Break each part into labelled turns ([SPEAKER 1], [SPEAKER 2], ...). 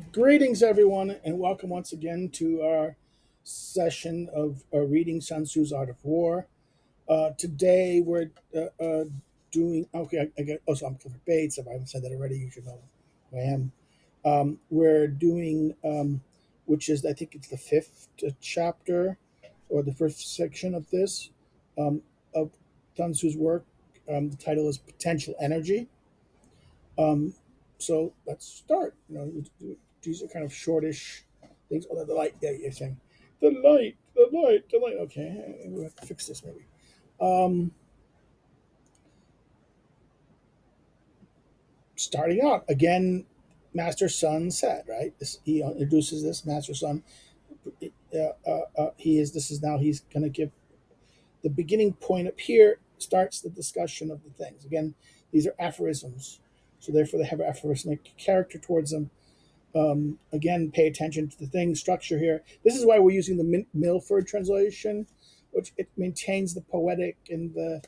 [SPEAKER 1] Greetings, everyone, and welcome once again to our session of reading Sun Tzu's Art of War. Today we're doing, okay, I get, oh, so I'm Clifford Bates. If I haven't said that already, you should know who I am. We're doing, which is, I think it's the fifth chapter or the first section of this, of Sun Tzu's work. The title is Potential Energy. Um, so let's start. These are kind of shortish things. Oh, the light. Yeah, you're saying the light, the light, the light. Okay, we'll have to fix this maybe. Um, Starting out again, Master Sun said, right? He introduces this Master Sun. He is. This is now. He's going to give the beginning point up here. Starts the discussion of the things. Again, these are aphorisms, so therefore they have aphorismic character towards them. Again, pay attention to the thing structure here. This is why we're using the Milford translation, which it maintains the poetic and the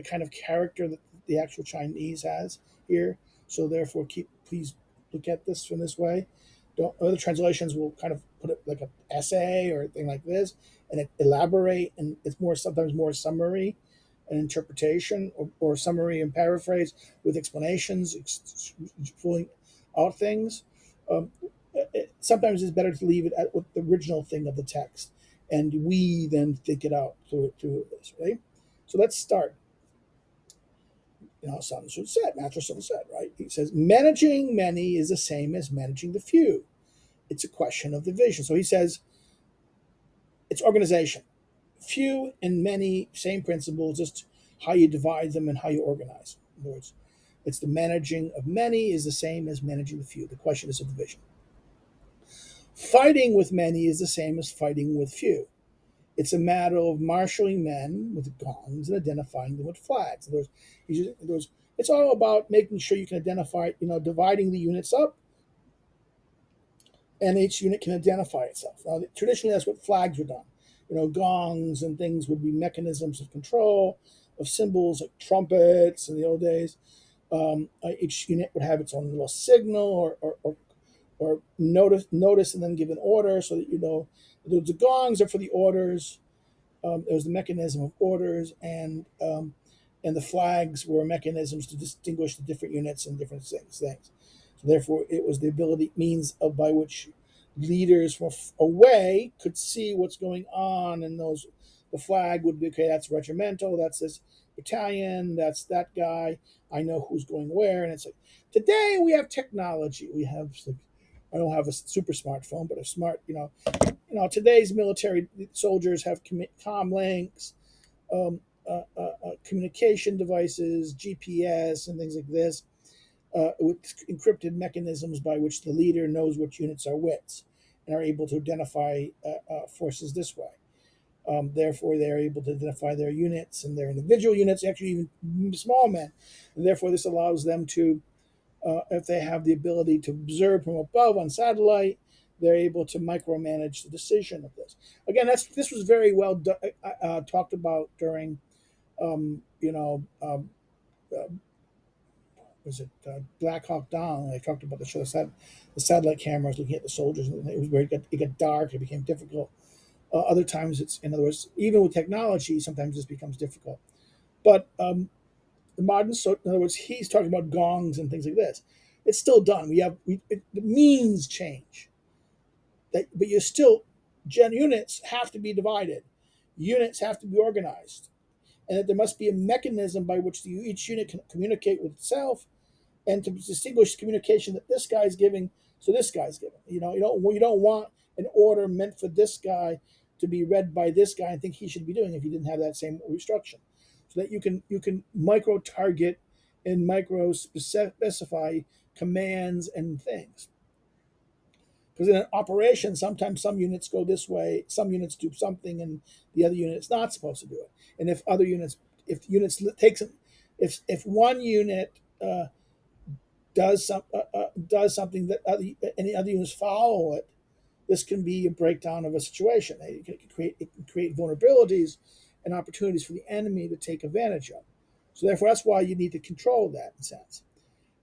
[SPEAKER 1] kind of character that the actual Chinese has here. So therefore, please look at this from this way. Don't Other translations will kind of put it like an essay or a thing like this, and it elaborate, and it's more sometimes more summary and interpretation, or summary and paraphrase with explanations, pulling out things. Um, Sometimes it's better to leave it at the original thing of the text, and we then think it out through this, right? So let's start. Sun Tzu said, Master Sun said, right? He says, managing many is the same as managing the few. It's a question of division. So he says, it's organization. Few and many, same principle, just how you divide them and how you organize. In other words, it's the managing of many is the same as managing the few. The question is a division. Fighting with many is the same as fighting with few. It's a matter of marshaling men with gongs and identifying them with flags. In other words, it's all about making sure you can identify, dividing the units up, and each unit can identify itself. Now, traditionally, that's what flags were done. Gongs and things would be mechanisms of control, of symbols like trumpets in the old days. Each unit would have its own little signal or notice and then give an order so that the gongs are for the orders. There's the mechanism of orders, and the flags were mechanisms to distinguish the different units and different things. So therefore, it was the ability means of by which leaders from away could see what's going on, and those the flag would be, okay, that's regimental, that's this battalion, that's that guy. I know who's going where, and it's like today we have technology. We have like, I don't have a super smartphone, but a smart, today's military soldiers have com links, communication devices, GPS, and things like this, with encrypted mechanisms by which the leader knows which units are which and are able to identify forces this way. Therefore, they're able to identify their units and their individual units, actually even small men. And therefore, this allows them to, if they have the ability to observe from above on satellite, they're able to micromanage the decision of this. Again, this was very well talked about during, um, you know, um, uh, was it Black Hawk Down? I talked about the satellite cameras looking at the soldiers, and it was where it got dark. It became difficult. Other times, in other words, even with technology, sometimes this becomes difficult. But the modern, so in other words, he's talking about gongs and things like this. It's still done. The means change, but you're still units have to be divided. Units have to be organized, and that there must be a mechanism by which each unit can communicate with itself, and to distinguish communication that this guy's giving, so this guy's giving. You don't want an order meant for this guy to be read by this guy and think he should be doing if he didn't have that same instruction. So that you can micro target and micro specify commands and things. Because in an operation, sometimes some units go this way, some units do something, and the other unit is not supposed to do it. And if units takes, if one unit does something that any other units follow it, this can be a breakdown of a situation. It can create vulnerabilities and opportunities for the enemy to take advantage of. So therefore, that's why you need to control that in a sense.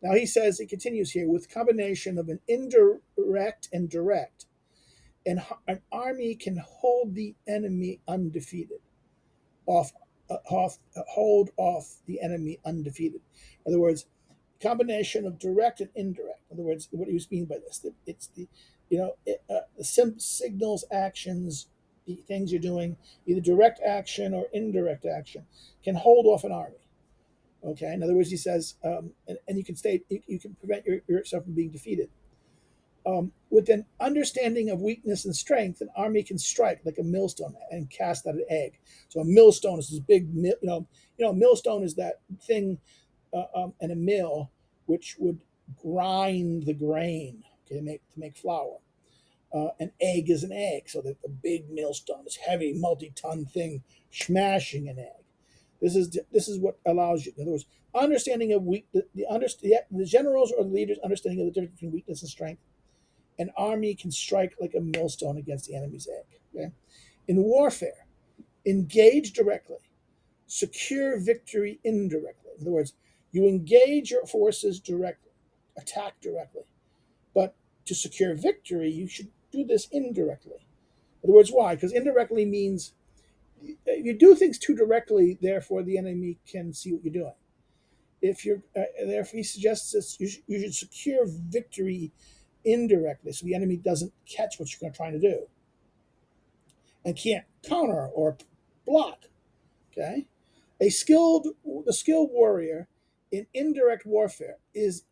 [SPEAKER 1] Now he says, he continues here, with combination of an indirect and direct, an army can hold the enemy undefeated, off, hold off the enemy undefeated. In other words, combination of direct and indirect. In other words, what do you mean by this? That it's the, the signals, actions, the things you're doing, either direct action or indirect action, can hold off an army. Okay. In other words, he says, and you can you can prevent yourself from being defeated. With an understanding of weakness and strength, an army can strike like a millstone and cast out an egg. So a millstone is this big, a millstone is that thing in a mill which would grind the grain, okay, to make flour. An egg is an egg, so that the big millstone, this heavy multi-ton thing, smashing an egg. This is what allows you. In other words, understanding of the generals or the leaders' understanding of the difference between weakness and strength. An army can strike like a millstone against the enemy's egg. Okay? In warfare, engage directly, secure victory indirectly. In other words, you engage your forces directly, attack directly. But to secure victory, you should do this indirectly. In other words, why? Because indirectly means if you do things too directly, therefore the enemy can see what you're doing. If you're, therefore, he suggests this, you should secure victory indirectly, so the enemy doesn't catch what you're trying to do and can't counter or block. Okay, the skilled warrior in indirect warfare is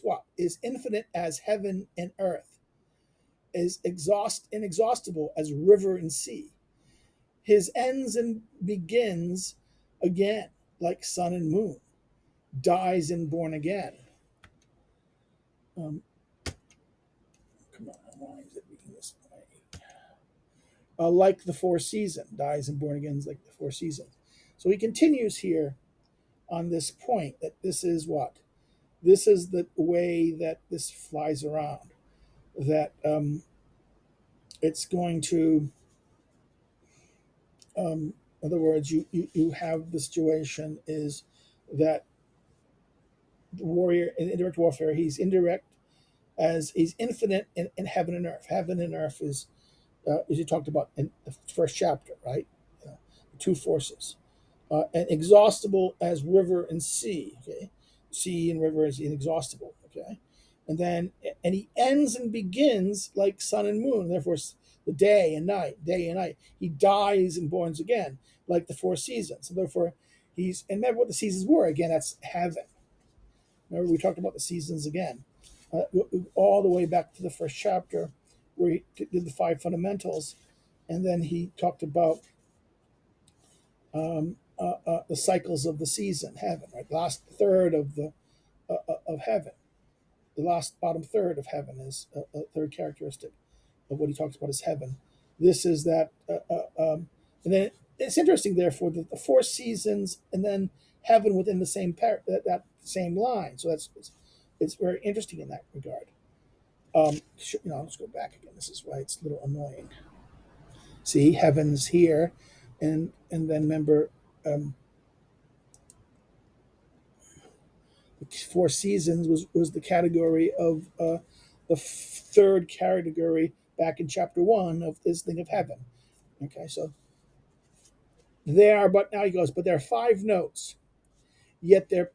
[SPEAKER 1] what is infinite as heaven and earth, is inexhaustible as river and sea. His ends and begins again like sun and moon, dies and born again. Um, Come on, why is it being this way? Like the four seasons, dies and born again like the four seasons. So he continues here on this point that this is what? This is the way that this flies around. That it's going to, in other words, you have the situation is that the warrior in indirect warfare, he's indirect as he's infinite in heaven and earth. Heaven and earth is, as you talked about in the first chapter, right? The two forces. And exhaustible as river and sea. Okay, sea and river is inexhaustible. Okay, and he ends and begins like sun and moon. Therefore, the day and night, day and night. He dies and borns again, like the four seasons. So therefore, and remember what the seasons were. Again, that's heaven. Remember we talked about the seasons again, all the way back to the first chapter, where he did the five fundamentals, and then he talked about the cycles of the season, heaven, right? Last third of heaven, the last bottom third of heaven is a third characteristic of what he talks about as heaven. This is that, and then it's interesting, therefore, that the four seasons and then heaven within the same that same line. So it's very interesting in that regard. Let's go back again. This is why it's a little annoying. See, heaven's here, and then remember. Four seasons was the category of the third category back in chapter 1 of this thing of heaven. Okay, so but now he goes, but there are five notes, yet they're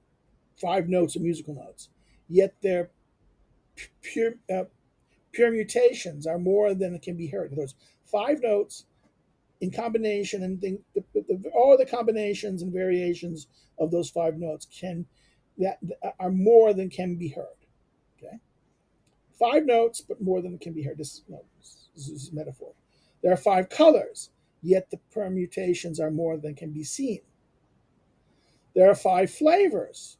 [SPEAKER 1] five notes of musical notes, yet their pure permutations are more than can be heard. In other words, five notes in combination, and all the combinations and variations of those five notes that are more than can be heard. Okay, five notes, but more than can be heard. This is a metaphor. There are five colors, yet the permutations are more than can be seen. There are five flavors.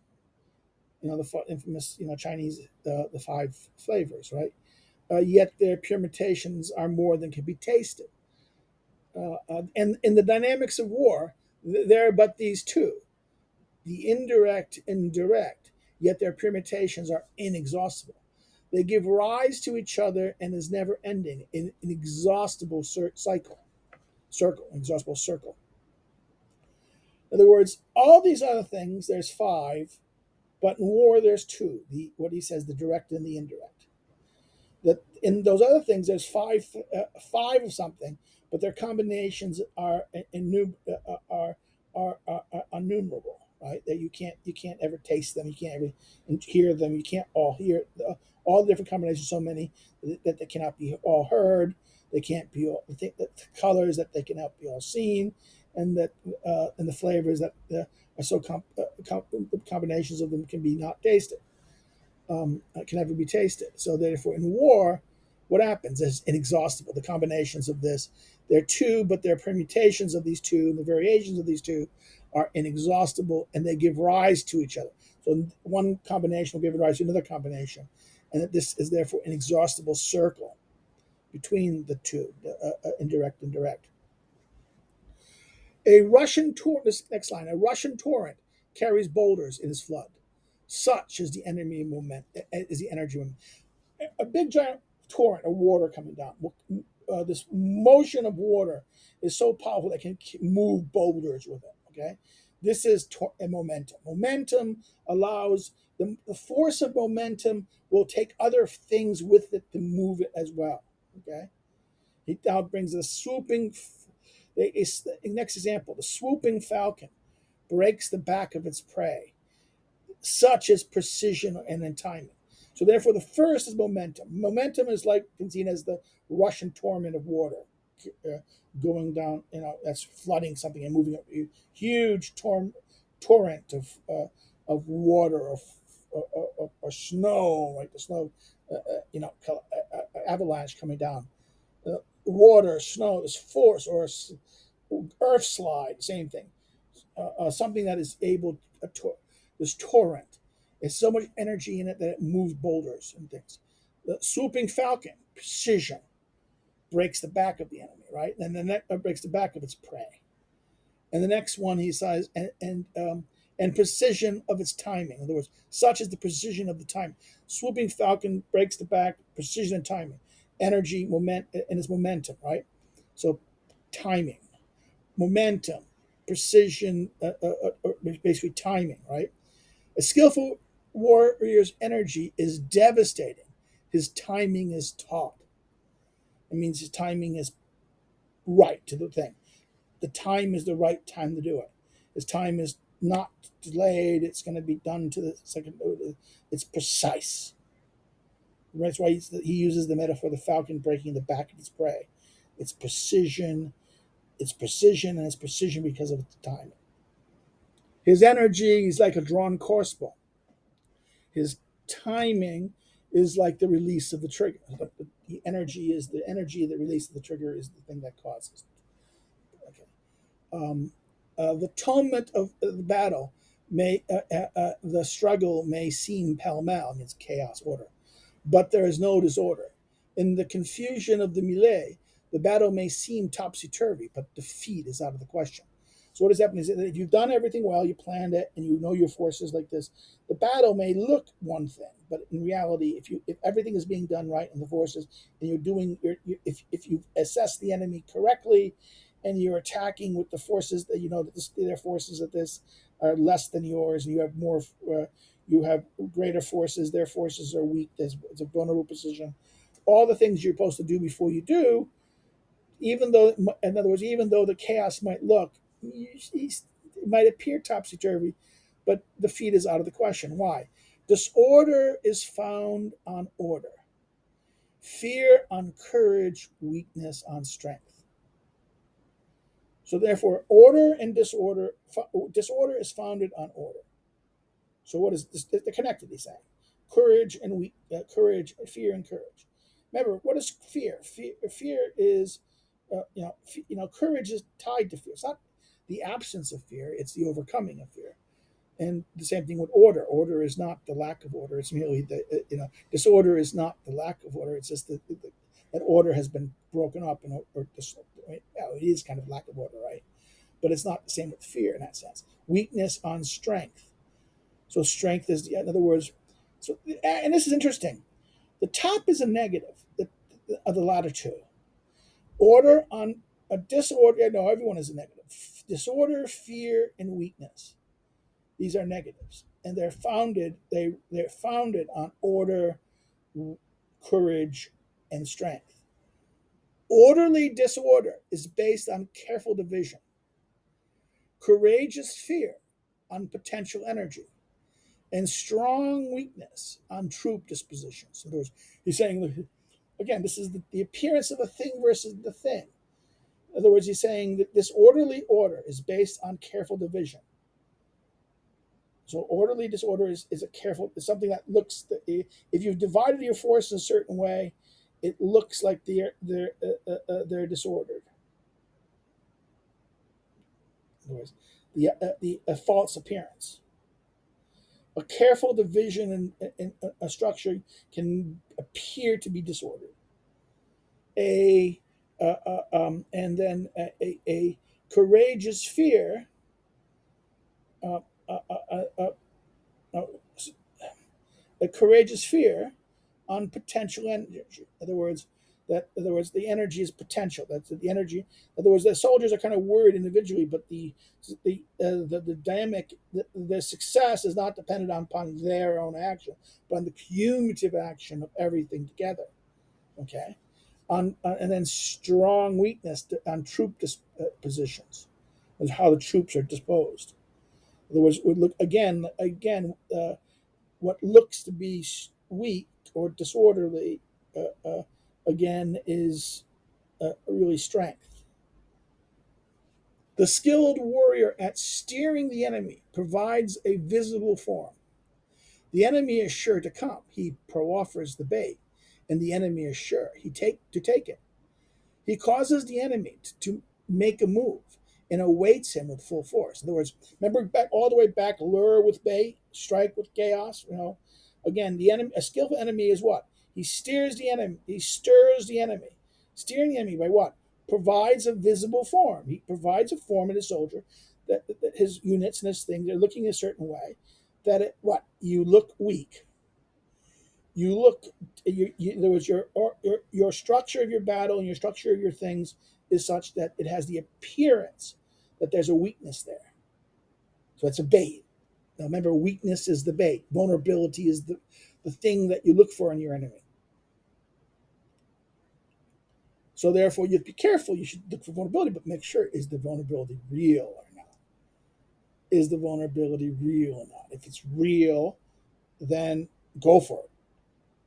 [SPEAKER 1] The infamous Chinese the five flavors, right? Yet their permutations are more than can be tasted. And in the dynamics of war, there are but these two, the indirect and direct, yet their permutations are inexhaustible. They give rise to each other and is never ending in an inexhaustible inexhaustible circle. In other words, all these other things, there's five, But in war, there's two. What he says, the direct and the indirect. That in those other things, there's five of something, but their combinations are innumerable, right? That you can't ever taste them, you can't ever hear them, you can't all hear all the different combinations. So many that they cannot be all heard. They can't be all the colors that they cannot be all seen, and that and the flavors that are so combinations of them can be not tasted, can never be tasted. So therefore, in war, what happens is inexhaustible. The combinations of this, they're two, but their permutations of these two and the variations of these two are inexhaustible, and they give rise to each other. So one combination will give rise to another combination, and that this is therefore an inexhaustible circle between the two, indirect and direct. A Russian torrent. This next line. A Russian torrent carries boulders in his flood. Such is the enemy moment. Is the energy moment. A big giant torrent of water coming down. This motion of water is so powerful that it can move boulders with it. Okay, this is a momentum. Momentum allows the force of momentum will take other things with it to move it as well. Okay, he now brings a swooping. The next example: the swooping falcon breaks the back of its prey. Such as precision and timing. So therefore, the first is momentum. Momentum is like seen as the Russian torrent of water uh, going down. That's flooding something and moving a huge torrent of water or snow, like the snow, avalanche coming down. Water, snow, this force or earth slide, same thing. Something that is able this torrent. There's so much energy in it that it moves boulders and things. The swooping falcon, precision, breaks the back of the enemy, right? And then that breaks the back of its prey. And the next one he says, and precision of its timing. In other words, such is the precision of the time. Swooping falcon breaks the back, precision and timing, energy, and its momentum, right? So timing, momentum, precision, basically timing, right? A skillful warrior's energy is devastating. His timing is taut. It means his timing is right to the thing. The time is the right time to do it. His time is not delayed. It's going to be done to the second. It's precise. That's why he uses the metaphor of the falcon breaking the back of its prey. It's precision. It's precision, and it's precision because of the timing. His energy is like a drawn crossbow. His timing is like the release of the trigger. The energy is the energy. The release of the trigger is the thing that causes. Okay. The atonement of the battle the struggle may seem pell mell. I mean, it's chaos order, but there is no disorder. In the confusion of the melee, the battle may seem topsy turvy, but defeat is out of the question. So what has happened is that if you've done everything well, you planned it, and you know your forces like this, the battle may look one thing, but in reality, if everything is being done right in the forces, and if you assess the enemy correctly, and you're attacking with the forces that you know that their forces at this are less than yours, and you have more, you have greater forces, their forces are weak. It's a vulnerable position. All the things you're supposed to do before you do, even though, in other words, even though the chaos might look, it might appear topsy turvy, but defeat is out of the question. Why? Disorder is found on order, fear on courage, weakness on strength. So therefore, order and disorder is founded on order. So what is this? They're connected. He's saying courage and courage, fear and courage. Remember, what is fear? Fear is, courage is tied to fear. It's not the absence of fear; it's the overcoming of fear. And the same thing with order. Order is not the lack of order. It's merely disorder is not the lack of order. It's just that order has been broken up, it is kind of lack of order, right? But it's not the same with fear in that sense. Weakness on strength. So strength is, in other words, and this is interesting. The top is a negative of the latter two. Order on a disorder. No, everyone is a negative. Disorder, fear, and weakness. These are negatives. and they're founded on order, courage, and strength. Orderly disorder is based on careful division. Courageous fear on potential energy, and strong weakness on troop dispositions. In other words, he's saying, again, this is the appearance of a thing versus the thing. In other words, he's saying that this orderly order is based on careful division. So orderly disorder is a careful, is something that looks, if you've divided your force in a certain way, it looks like they're disordered. In other words, a false appearance. A careful division in a structure can appear to be disordered. And then a courageous fear, uh, uh, uh, uh, uh, a courageous fear on potential energy. In other words, the energy is potential. That's the energy. In other words, the soldiers are kind of worried individually, but the dynamic, the success is not dependent upon their own action, but on the cumulative action of everything together. Okay, and then strong weakness on troop positions, is how the troops are disposed. In other words, we look what looks to be weak or disorderly, again, is really strength. The skilled warrior at steering the enemy provides a visible form. The enemy is sure to come. He proffers the bait, and the enemy is sure to take it. He causes the enemy to make a move and awaits him with full force. In other words, remember back all the way back, lure with bait, strike with chaos. Again, the enemy, a skillful enemy is what? He steers the enemy. He stirs the enemy. Steering the enemy by what? Provides a visible form. He provides a form in his soldier that his units and his things are looking a certain way. That it what? You look weak. You look. In other words, your structure of your battle and your structure of your things is such that it has the appearance that there's a weakness there. So it's a bait. Now remember, weakness is the bait. Vulnerability is the thing that you look for in your enemy. So therefore, you have to be careful. You should look for vulnerability, but make sure, is the vulnerability real or not? Is the vulnerability real or not? If it's real, then go for it,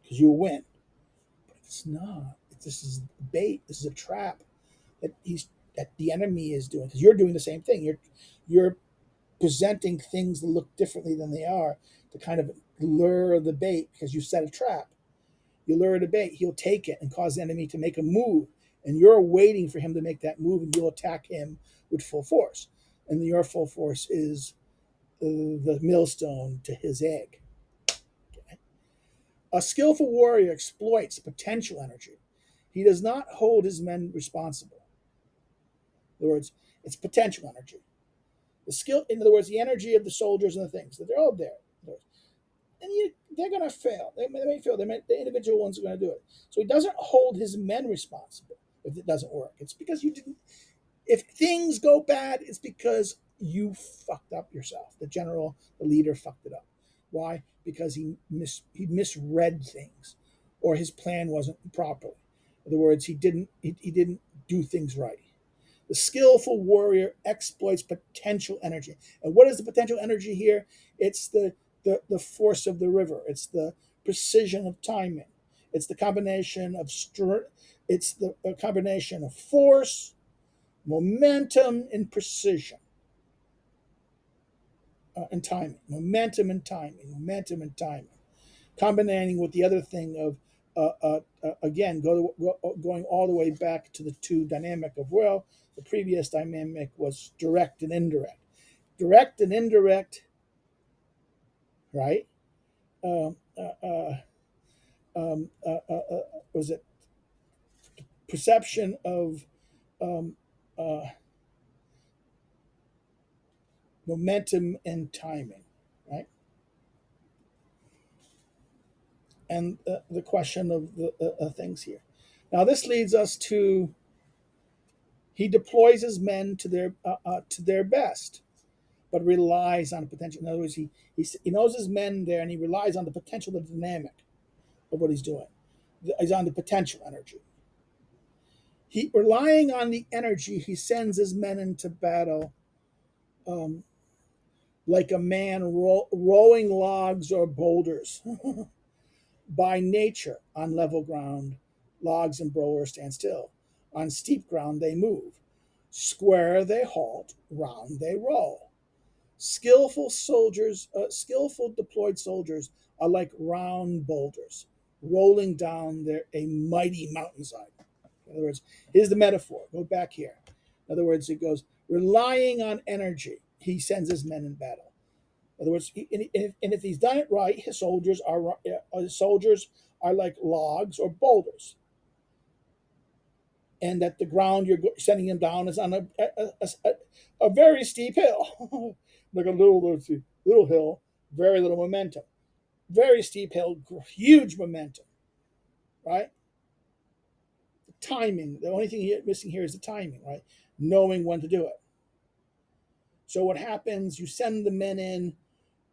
[SPEAKER 1] because you will win. But if it's not, if this is bait, this is a trap that the enemy is doing, because you're doing the same thing. You're presenting things that look differently than they are to kind of lure the bait, because you set a trap. You lure the bait, he'll take it and cause the enemy to make a move, and you're waiting for him to make that move, and you'll attack him with full force. And your full force is the millstone to his egg. Okay? A skillful warrior exploits potential energy. He does not hold his men responsible. In other words, it's potential energy. The skill, in other words, the energy of the soldiers and the things that they're all there. And they're going to fail. They may fail. The individual ones are going to do it. So he doesn't hold his men responsible if it doesn't work. It's because you didn't. If things go bad, it's because you fucked up yourself. The general, the leader, fucked it up. Why? Because he misread things, or his plan wasn't proper. In other words, he didn't do things right. The skillful warrior exploits potential energy. And what is the potential energy here? It's the force of the river. It's the precision of timing. It's the combination of combination of force, momentum, and precision, and timing. Momentum and timing. Momentum and timing. Combining with the other thing of again, going all the way back to the two dynamic of, well, the previous dynamic was direct and indirect. Direct and indirect, right? Um, uh, uh, was it perception of um, uh, momentum and timing, right? And the question of the things here. Now, this leads us to, he deploys his men to their best, but relies on potential. In other words, he knows his men there, and he relies on the potential, the dynamic of what he's doing. He's on the potential energy. He relying on the energy. He sends his men into battle, um, like a man rowing logs or boulders. By nature, on level ground, logs and boulders stand still. On steep ground, they move. Square, they halt. Round, they roll. Skillful deployed soldiers are like round boulders rolling down a mighty mountainside. In other words, here's the metaphor. Go back here. In other words, it goes, relying on energy, he sends his men in battle. In other words, and if he's done it right, his soldiers are like logs or boulders, and that the ground you're sending him down is on a very steep hill, like a little hill, very little momentum, very steep hill, huge momentum, right? The timing. The only thing missing here is the timing, right? Knowing when to do it. So what happens? You send the men in.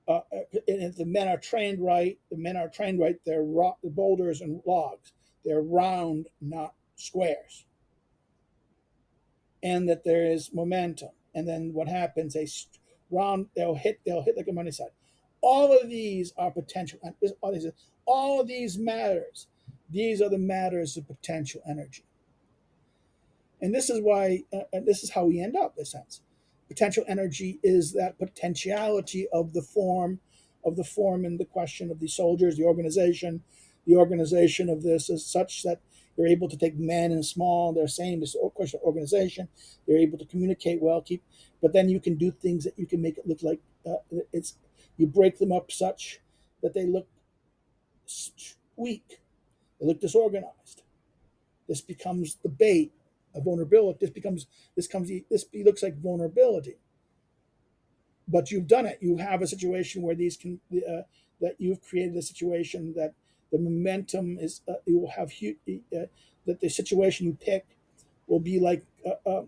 [SPEAKER 1] And if the men are trained right, They're the boulders and logs. They're round, not squares. And that there is momentum. And then what happens? They'll hit like a money side. All of these are potential. All of these matters. These are the matters of potential energy. And this is why. This is how we end up. In a sense, potential energy is that potentiality of the form in the question of the soldiers, the organization. The organization of this is such that they're able to take men and small. They're saying this question of organization. They're able to communicate well. But then you can do things that you can make it look like it's. You break them up such that they look weak. They look disorganized. This becomes the bait of vulnerability. This looks like vulnerability. But you've done it. You have a situation where that you've created a situation that the momentum is. You will have that the situation you pick will be like a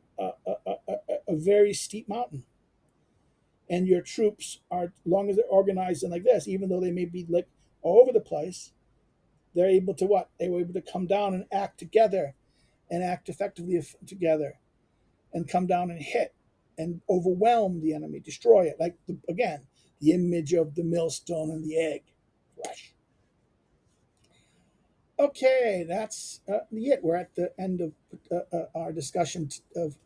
[SPEAKER 1] very steep mountain, and your troops are, as long as they're organized and like this, even though they may be like all over the place, they're able to what? They were able to come down and act together, and act effectively together, and come down and hit and overwhelm the enemy, destroy it. Like again, the image of the millstone and the egg flesh. Okay, that's it. We're at the end of our discussion of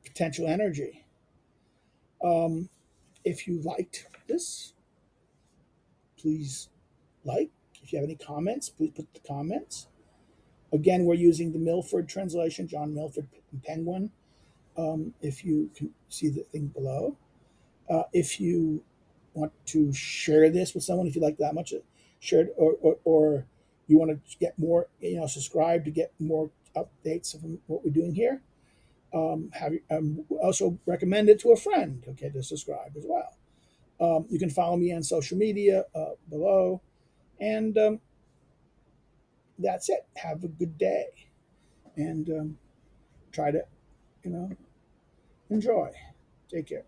[SPEAKER 1] potential energy. If you liked this, please like. If you have any comments, please put the comments. Again, we're using the Milford translation, John Milford Penguin. If you can see the thing below. If you want to share this with someone, if you like that much, share it, or you want to get more, subscribe to get more updates of what we're doing here. Also recommend it to a friend, okay, to subscribe as well. You can follow me on social media below, and that's it. Have a good day, and try to, enjoy. Take care.